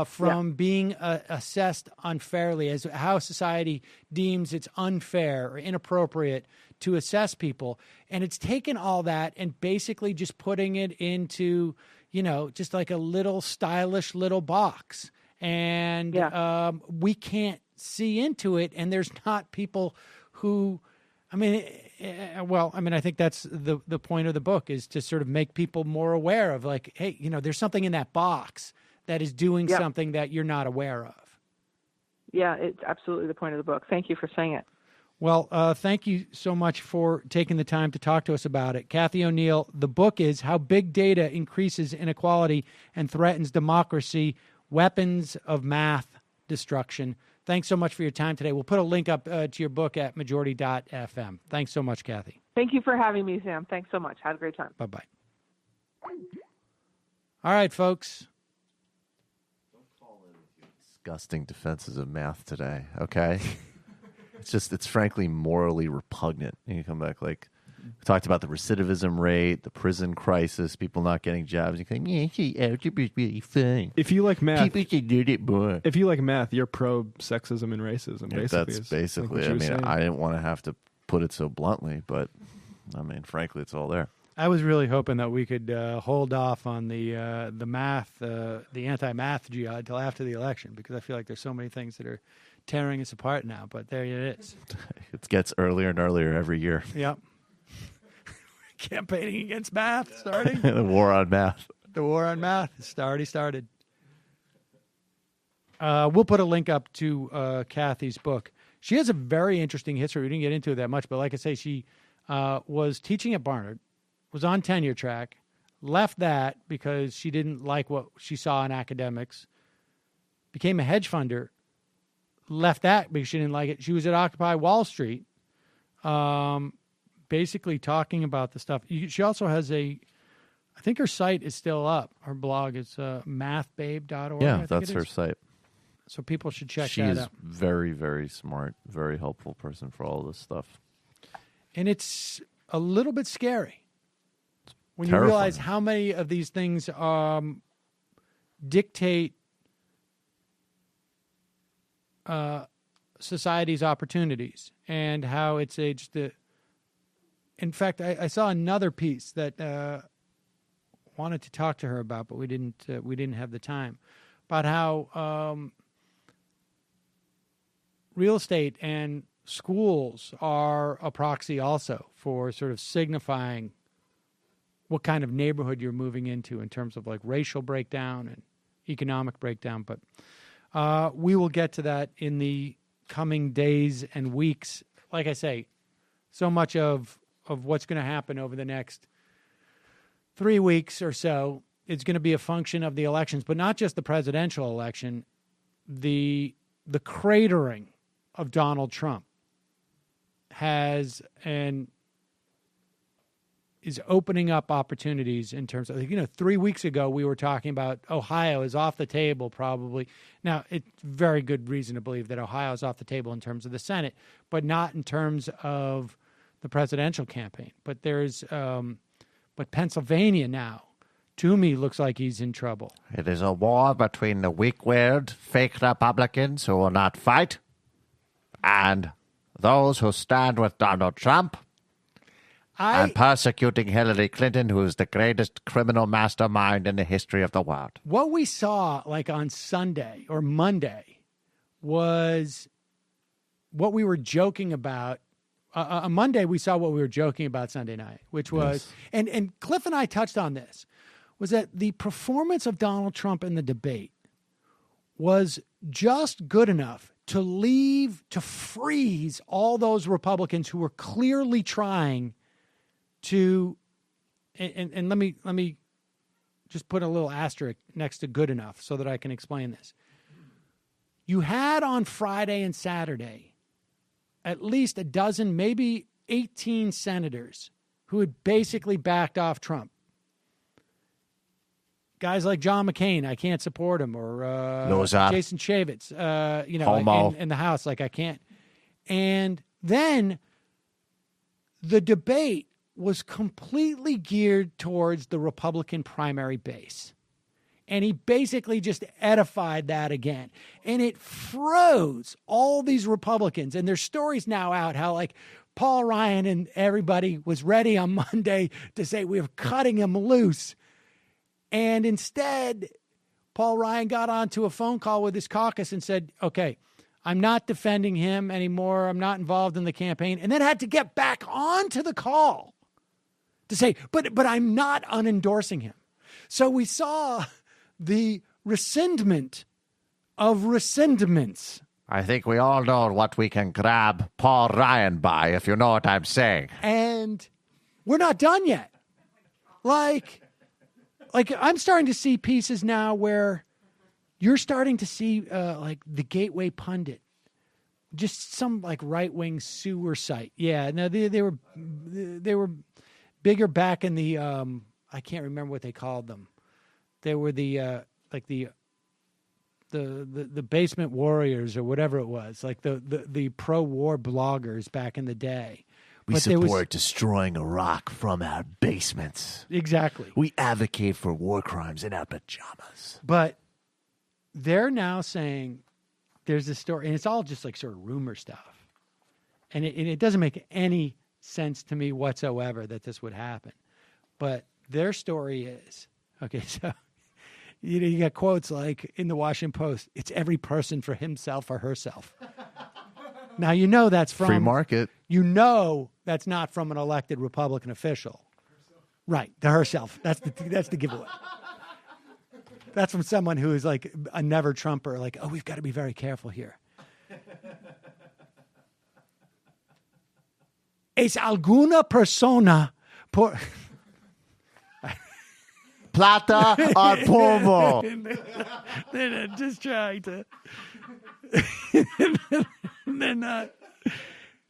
from being assessed unfairly, as how society deems it's unfair or inappropriate to assess people. And it's taken all that and basically just putting it into, just like a little stylish little box. And we can't see into it. And there's not people who, I think that's the point of the book, is to sort of make people more aware of, like, hey, there's something in that box that is doing something that you're not aware of. Yeah, it's absolutely the point of the book. Thank you for saying it. Well, thank you so much for taking the time to talk to us about it. Cathy O'Neil, the book is How Big Data Increases Inequality and Threatens Democracy, Weapons of Math Destruction. Thanks so much for your time today. We'll put a link up to your book at majority.fm. Thanks so much, Cathy. Thank you for having me, Sam. Thanks so much. Had a great time. Bye-bye. All right, folks. Disgusting defenses of math today, okay? It's frankly morally repugnant. And you come back, like, we talked about the recidivism rate, the prison crisis, people not getting jobs. You think, algebra is really fun. If you like math, people should do it more. If you like math, you're pro sexism and racism. Basically, that's basically. Like, I didn't want to have to put it so bluntly, but frankly, it's all there. I was really hoping that we could hold off on the math, the anti-math jihad until after the election, because I feel like there's so many things that are tearing us apart now. But there it is. It gets earlier and earlier every year. Yep. Campaigning against math starting. The war on math. The war on math has already started. We'll put a link up to Cathy's book. She has a very interesting history. We didn't get into it that much, but like I say, she was teaching at Barnard, was on tenure track, left that because she didn't like what she saw in academics, became a hedge funder, left that because she didn't like it. She was at Occupy Wall Street, basically talking about the stuff. She also has I think her site is still up. Her blog is mathbabe.org. Yeah, that's her site. So people should check that out. She is very, very smart, very helpful person for all this stuff. And it's a little bit scary when Terrifying. you realize how many of these things dictate society's opportunities, and how it's in fact, I saw another piece that wanted to talk to her about, but we didn't have the time, about how real estate and schools are a proxy also for sort of signifying what kind of neighborhood you're moving into in terms of like racial breakdown and economic breakdown. But we will get to that in the coming days and weeks. Like I say, so much of what's going to happen over the next 3 weeks or so is going to be a function of the elections, but not just the presidential election, the cratering of Donald Trump has, and opening up opportunities in terms of, 3 weeks ago we were talking about Ohio is off the table probably. Now, it's very good reason to believe that Ohio is off the table in terms of the Senate, but not in terms of the presidential campaign. But but Pennsylvania now, to me, looks like he's in trouble. It is a war between the weak-willed, fake Republicans who will not fight and those who stand with Donald Trump and persecuting Hillary Clinton, who is the greatest criminal mastermind in the history of the world. What we saw like on Sunday or Monday was what we were joking about. On Monday, we saw what we were joking about Sunday night, which was, and Cliff and I touched on this, was that the performance of Donald Trump in the debate was just good enough to freeze all those Republicans who were clearly trying to, and let me just put a little asterisk next to good enough so that I can explain this. You had on Friday and Saturday at least a dozen, maybe 18 senators who had basically backed off Trump. Guys like John McCain, I can't support him, or Jason Chaffetz, in the House, like I can't. And then the debate was completely geared towards the Republican primary base. And he basically just edified that again. And it froze all these Republicans. And there's stories now out how, like, Paul Ryan and everybody was ready on Monday to say we were cutting him loose. And instead, Paul Ryan got onto a phone call with his caucus and said, okay, I'm not defending him anymore. I'm not involved in the campaign. And then had to get back onto the call to say, but I'm not unendorsing him. So we saw the rescindment of rescindments. I think we all know what we can grab Paul Ryan by, if you know what I'm saying. And we're not done yet. Like I'm starting to see pieces now where you're starting to see like the Gateway Pundit, just some like right-wing sewer site. Yeah, no, they were bigger back in the I can't remember what they called them. They were the basement warriors or whatever it was, like the pro-war bloggers back in the day. We support destroying Iraq from our basements. Exactly. We advocate for war crimes in our pajamas. But they're now saying there's this story, and it's all just like sort of rumor stuff. And it doesn't make any sense to me whatsoever that this would happen. But their story is, okay, so you got quotes like in the Washington Post, it's every person for himself or herself. Now, you know that's from... Free market. You know that's not from an elected Republican official. Herself. Right, to herself. That's the giveaway. That's from someone who is like a never Trumper, like, oh, we've got to be very careful here. Es alguna persona por... Plata or polvo. They're just trying to... They're not.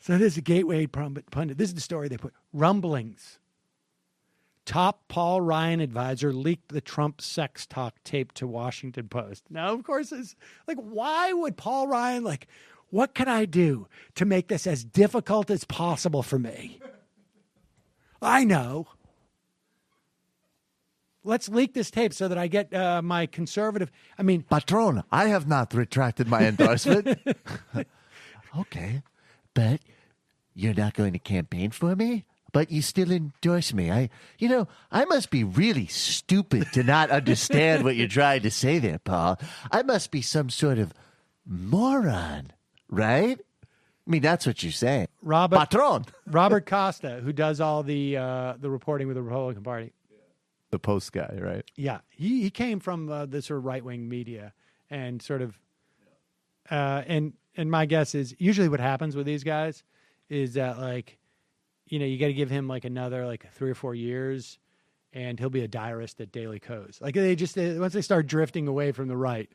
So this is a Gateway Pundit. This is the story they put. Rumblings. Top Paul Ryan advisor leaked the Trump sex talk tape to Washington Post. Now, of course, it's like, why would Paul Ryan, like, what can I do to make this as difficult as possible for me? I know. Let's leak this tape so that I get my conservative. I mean, Patron, I have not retracted my endorsement. Okay, but you're not going to campaign for me? But you still endorse me. I must be really stupid to not understand what you're trying to say there, Paul. I must be some sort of moron, right? I mean, that's what you're saying. Patron. Robert Costa, who does all the reporting with the Republican Party. The Post guy, right? Yeah, he came from the sort of right-wing media and sort of, and my guess is usually what happens with these guys is that, like, you got to give him like another like 3 or 4 years, and he'll be a diarist at Daily Kos. Like once they start drifting away from the right,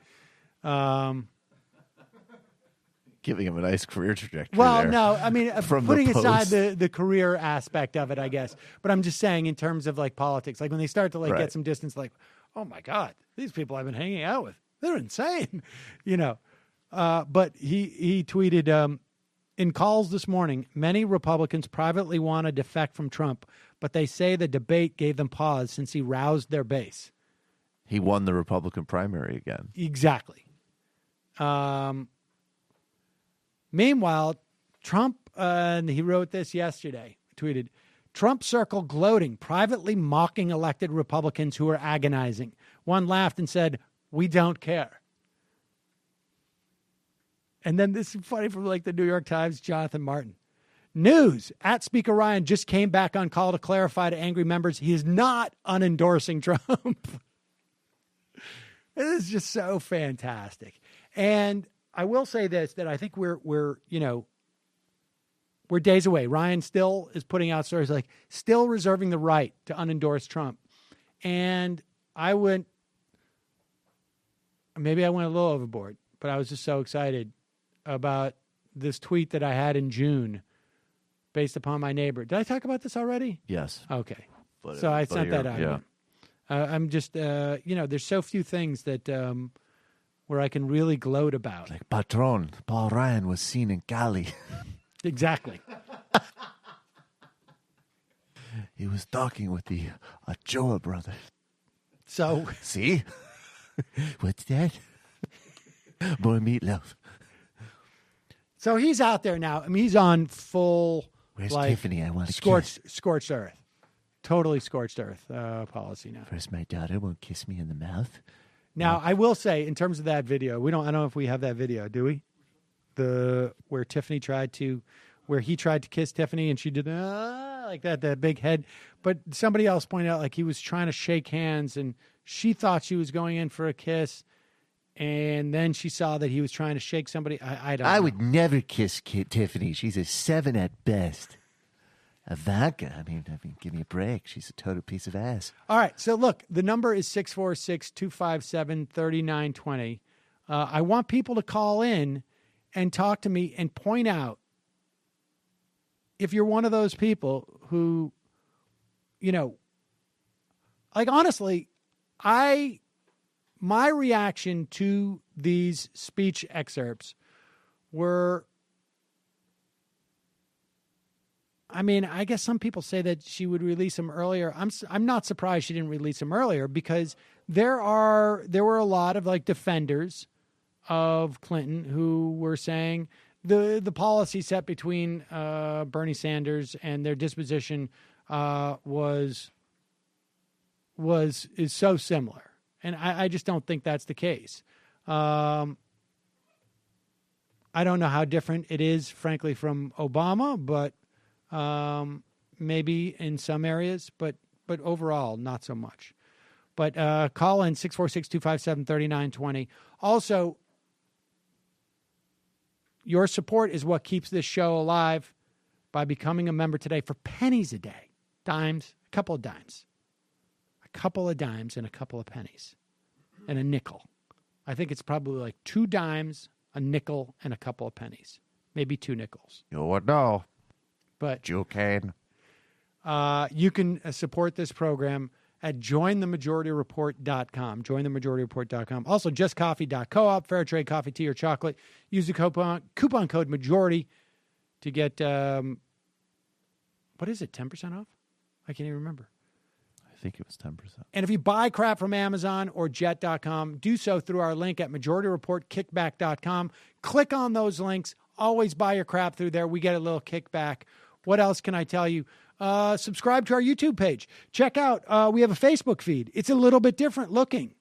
giving him a nice career trajectory. Well, there. no, I mean, From putting the aside Post. the career aspect of it, I guess. But I'm just saying in terms of like politics, like when they start to like Right. get some distance, like, oh my God, these people I've been hanging out with, they're insane, But he tweeted, in calls this morning, many Republicans privately want to defect from Trump, but they say the debate gave them pause since he roused their base. He won the Republican primary again. Exactly. Meanwhile, Trump, and he wrote this yesterday, tweeted, Trump circle gloating, privately mocking elected Republicans who are agonizing. One laughed and said, we don't care. And then this is funny from like the New York Times, Jonathan Martin. News, at Speaker Ryan just came back on call to clarify to angry members he is not unendorsing Trump. It is just so fantastic. And I will say this, that I think we're days away. Ryan still is putting out stories like still reserving the right to unendorse Trump. And maybe I went a little overboard, but I was just so excited about this tweet that I had in June based upon my neighbor. Did I talk about this already? Yes. Okay. But, So I sent that out. Yeah. I'm just, there's so few things that where I can really gloat about. Like, Patron, Paul Ryan was seen in Cali. Exactly. He was talking with the Ochoa brothers. So, See? What's that? More meatloaf. so he's out there now. I mean, he's on full, Where's like, Tiffany? I want to scorched earth. Totally scorched earth policy now. First, my daughter won't kiss me in the mouth. Now, I will say, in terms of that video, I don't know if we have that video, do we? Where he tried to kiss Tiffany and she did like that big head. But somebody else pointed out like he was trying to shake hands and she thought she was going in for a kiss. And then she saw that he was trying to shake somebody. I don't know. I would never kiss Tiffany. She's a 7 at best. Ivanka, I mean, give me a break. She's a total piece of ass. All right. So look, the number is 646-257-3920. I want people to call in and talk to me and point out if you're one of those people who, like honestly, my reaction to these speech excerpts were, I mean, I guess some people say that she would release them earlier. I'm not surprised she didn't release them earlier because there were a lot of like defenders of Clinton who were saying the policy set between Bernie Sanders and their disposition is so similar, and I just don't think that's the case. I don't know how different it is, frankly, from Obama, but maybe in some areas, but overall, not so much. But call in 646-257-3920. Also, your support is what keeps this show alive by becoming a member today for pennies a day. Dimes, a couple of dimes. A couple of dimes and a couple of pennies. And a nickel. I think it's probably like 2 dimes, a nickel, and a couple of pennies. Maybe 2 nickels. You would know. But You can. you can support this program at jointhemajority.report.com. Jointhemajority.report.com. Also, justcoffee.coop, fair trade coffee, tea, or chocolate. Use the coupon code MAJORITY to get, what is it, 10% off? I can't even remember. I think it was 10%. And if you buy crap from Amazon or jet.com, do so through our link at majorityreportkickback.com. Click on those links. Always buy your crap through there. We get a little kickback. What else can I tell you? Subscribe to our YouTube page. Check out, we have a Facebook feed. It's a little bit different looking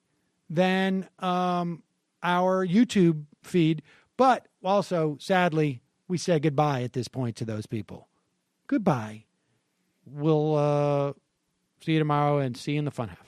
than our YouTube feed. But also, sadly, we say goodbye at this point to those people. Goodbye. We'll see you tomorrow and see you in the fun house.